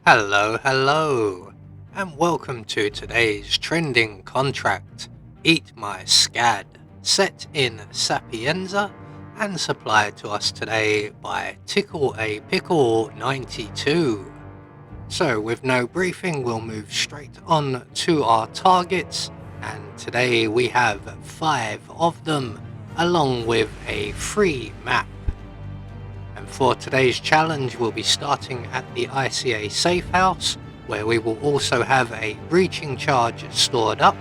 Hello, and welcome to today's trending contract, Eat My Skad, set in Sapienza and supplied to us today by Tickle a Pickle 92. So with no briefing, we'll move straight on to our targets, and today we have 5 of them, along with a free map. And for today's challenge, we'll be starting at the ICA safe house, where we will also have a breaching charge stored up,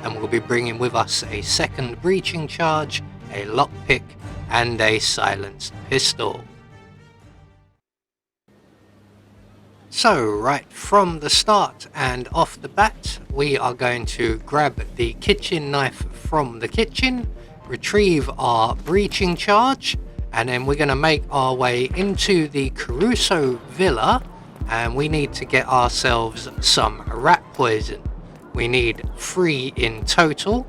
and we'll be bringing with us a second breaching charge, a lockpick, and a silenced pistol. So right from the start and off the bat, we are going to grab the kitchen knife from the kitchen, retrieve our breaching charge, and then we're going to make our way into the Caruso Villa, and we need to get ourselves some rat poison. We need 3 in total,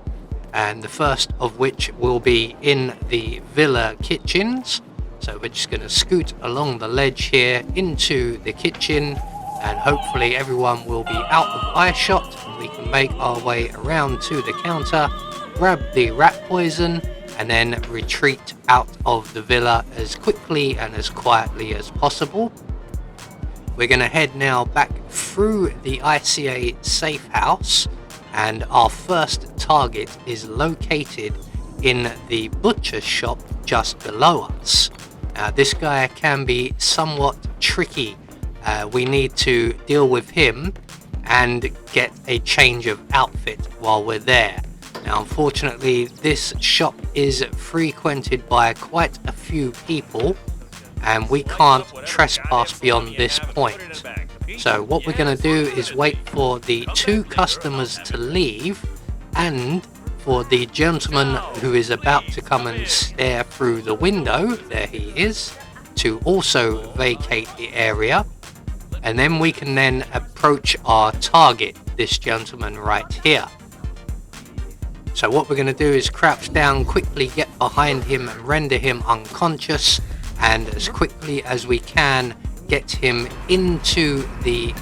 and the first of which will be in the villa kitchens. So we're just going to scoot along the ledge here into the kitchen, and hopefully everyone will be out of eyeshot, and we can make our way around to the counter, grab the rat poison, and then retreat out of the villa as quickly and as quietly as possible. We're going to head now back through the ICA safe house, and our first target is located in the butcher shop just below us. Now this guy can be somewhat tricky. We need to deal with him and get a change of outfit while we're there. Now unfortunately this shop is frequented by quite a few people, and we can't trespass beyond this point. So what we're going to do is wait for the 2 customers to leave, and for the gentleman who is about to come and stare through the window, there he is, to also vacate the area, and then we can then approach our target, this gentleman right here. So what we're going to do is crouch down, quickly get behind him and render him unconscious, and as quickly as we can get him into the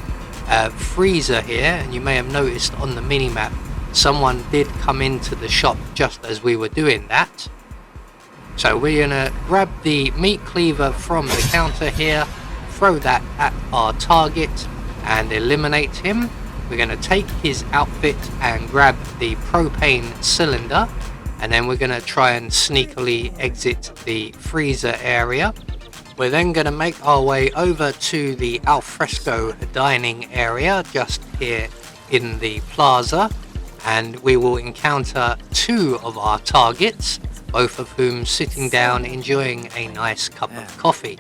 freezer here. And you may have noticed on the minimap someone did come into the shop just as we were doing that. So we're going to grab the meat cleaver from the counter here, throw that at our target and eliminate him. We're going to take his outfit and grab the propane cylinder, and then we're going to try and sneakily exit the freezer area. We're then going to make our way over to the alfresco dining area just here in the plaza, and we will encounter 2 of our targets, both of whom sitting down enjoying a nice cup of coffee.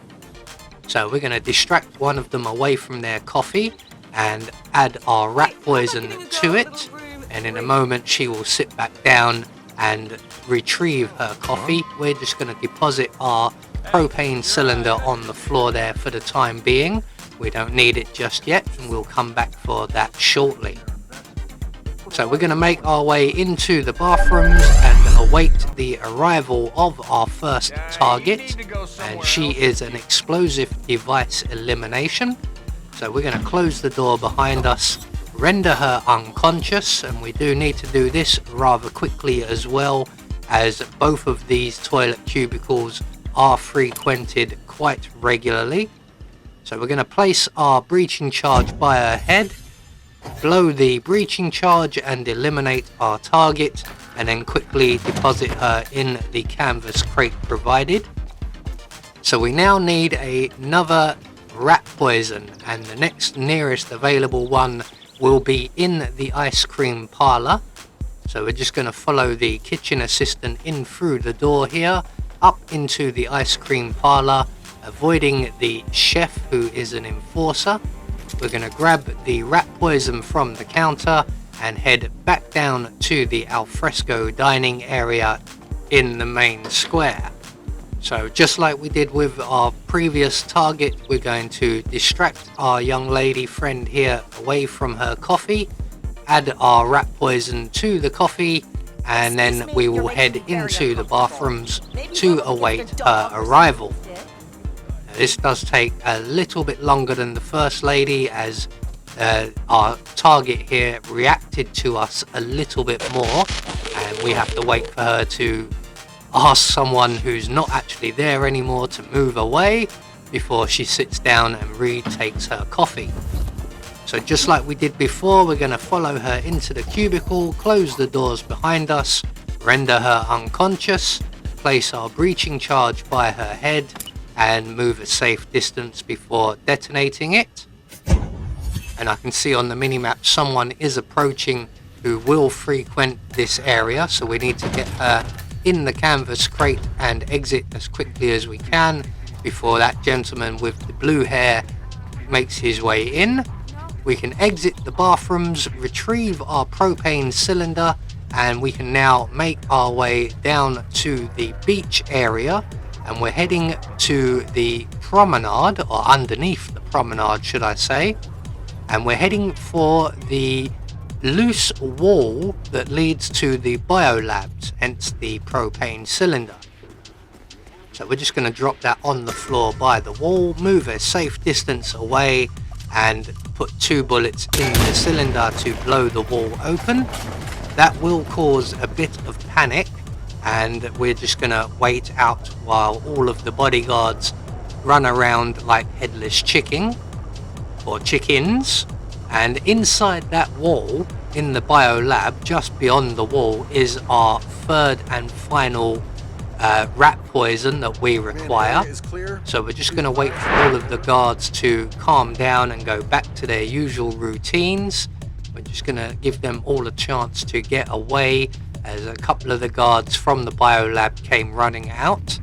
So we're going to distract one of them away from their coffee and add our rat poison to it, and in a moment she will sit back down and retrieve her coffee. We're just going to deposit our propane cylinder on the floor there for the time being. We don't need it just yet, and we'll come back for that shortly. So we're going to make our way into the bathrooms and await the arrival of our first target, and she is an explosive device elimination. So we're going to close the door behind us, render her unconscious, and we do need to do this rather quickly as well, as both of these toilet cubicles are frequented quite regularly. So we're going to place our breaching charge by her head, blow the breaching charge and eliminate our target, and then quickly deposit her in the canvas crate provided. So we now need another rat poison, and the next nearest available one will be in the ice cream parlor. So we're just going to follow the kitchen assistant in through the door here, up into the ice cream parlor, avoiding the chef who is an enforcer. We're going to grab the rat poison from the counter and head back down to the alfresco dining area in the main square. So just like we did with our previous target, we're going to distract our young lady friend here away from her coffee, add our rat poison to the coffee, and then we will head into the bathrooms to await her arrival. This does take a little bit longer than the First Lady, as our target here reacted to us a little bit more, and we have to wait for her to ask someone who's not actually there anymore to move away before she sits down and retakes her coffee. So just like we did before, we're going to follow her into the cubicle, close the doors behind us, render her unconscious, place our breaching charge by her head, and move a safe distance before detonating it. And I can see on the minimap someone is approaching who will frequent this area, so we need to get her in the canvas crate and exit as quickly as we can before that gentleman with the blue hair makes his way in. We can exit the bathrooms, retrieve our propane cylinder, and we can now make our way down to the beach area, and we're heading to the promenade, or underneath the promenade should I say, and we're heading for the loose wall that leads to the biolabs, hence the propane cylinder. So we're just going to drop that on the floor by the wall, move a safe distance away, and put 2 bullets in the cylinder to blow the wall open. That will cause a bit of panic, and we're just going to wait out while all of the bodyguards run around like headless chicken or chickens. And inside that wall, in the biolab, just beyond the wall, is our 3rd and final rat poison that we require. So we're just going to wait for all of the guards to calm down and go back to their usual routines. We're just going to give them all a chance to get away, as a couple of the guards from the biolab came running out.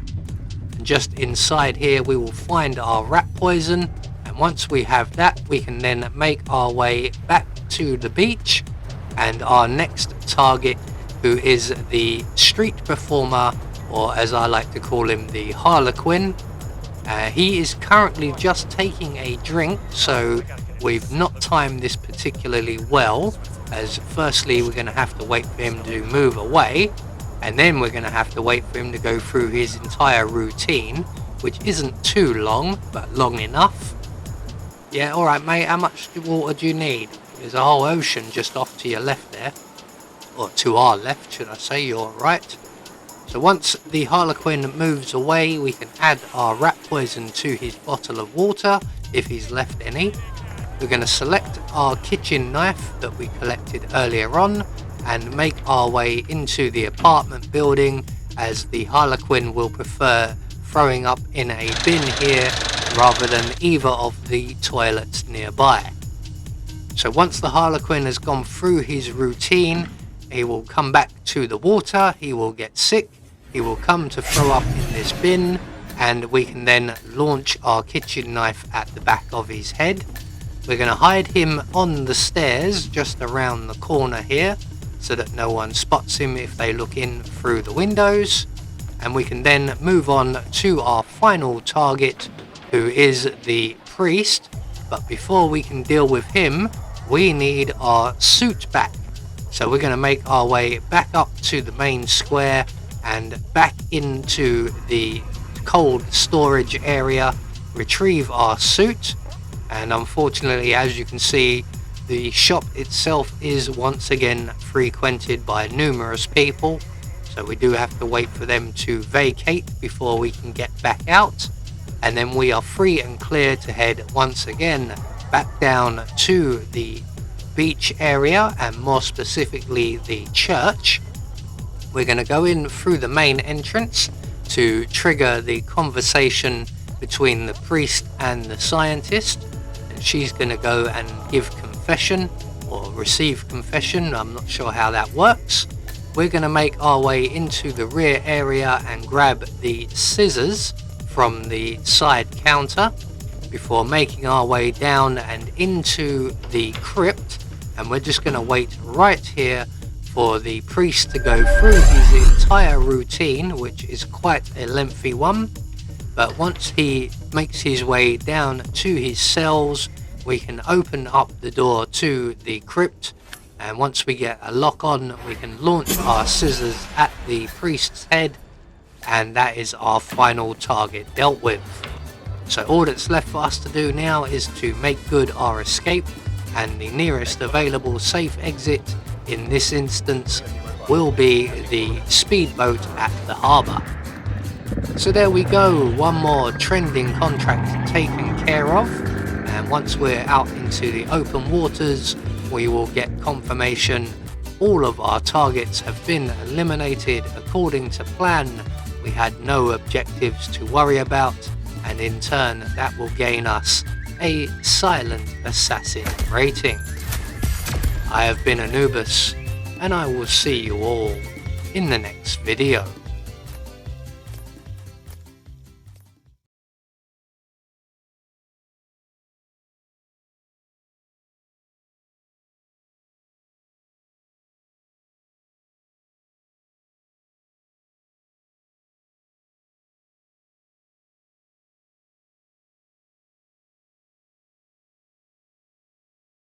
And just inside here we will find our rat poison, and once we have that, we can then make our way back to the beach, and our next target, who is the street performer, or as I like to call him, the Harlequin. He is currently just taking a drink, so we've not timed this particularly well, as firstly we're going to have to wait for him to move away, and then we're going to have to wait for him to go through his entire routine, which isn't too long, but long enough. Yeah, alright mate, how much water do you need? There's a whole ocean just off to your left there, or to our left should I say, you're right. So once the Harlequin moves away, we can add our rat poison to his bottle of water, if he's left any. We're going to select our kitchen knife that we collected earlier on, and make our way into the apartment building, as the Harlequin will prefer throwing up in a bin here rather than either of the toilets nearby. So once the Harlequin has gone through his routine, he will come back to the water, he will get sick, he will come to throw up in this bin, and we can then launch our kitchen knife at the back of his head. We're going to hide him on the stairs just around the corner here, so that no one spots him if they look in through the windows, and we can then move on to our final target, who is the priest. But before we can deal with him, we need our suit back. So we're going to make our way back up to the main square and back into the cold storage area, retrieve our suit, and unfortunately, as you can see, the shop itself is once again frequented by numerous people, so we do have to wait for them to vacate before we can get back out, and then we are free and clear to head once again back down to the beach area, and more specifically the church. We're going to go in through the main entrance to trigger the conversation between the priest and the scientist, and she's going to go and give confession, or receive confession, I'm not sure how that works. We're going to make our way into the rear area and grab the scissors from the side counter before making our way down and into the crypt, and we're just going to wait right here for the priest to go through his entire routine, which is quite a lengthy one. But once he makes his way down to his cells, we can open up the door to the crypt, and once we get a lock on, we can launch our scissors at the priest's head, and that is our final target dealt with. So all that's left for us to do now is to make good our escape, and the nearest available safe exit in this instance will be the speedboat at the harbour. So there we go, one more trending contract taken care of, and once we're out into the open waters we will get confirmation all of our targets have been eliminated according to plan. We had no objectives to worry about, and in turn that will gain us a silent assassin rating. I have been Anubis, and I will see you all in the next video.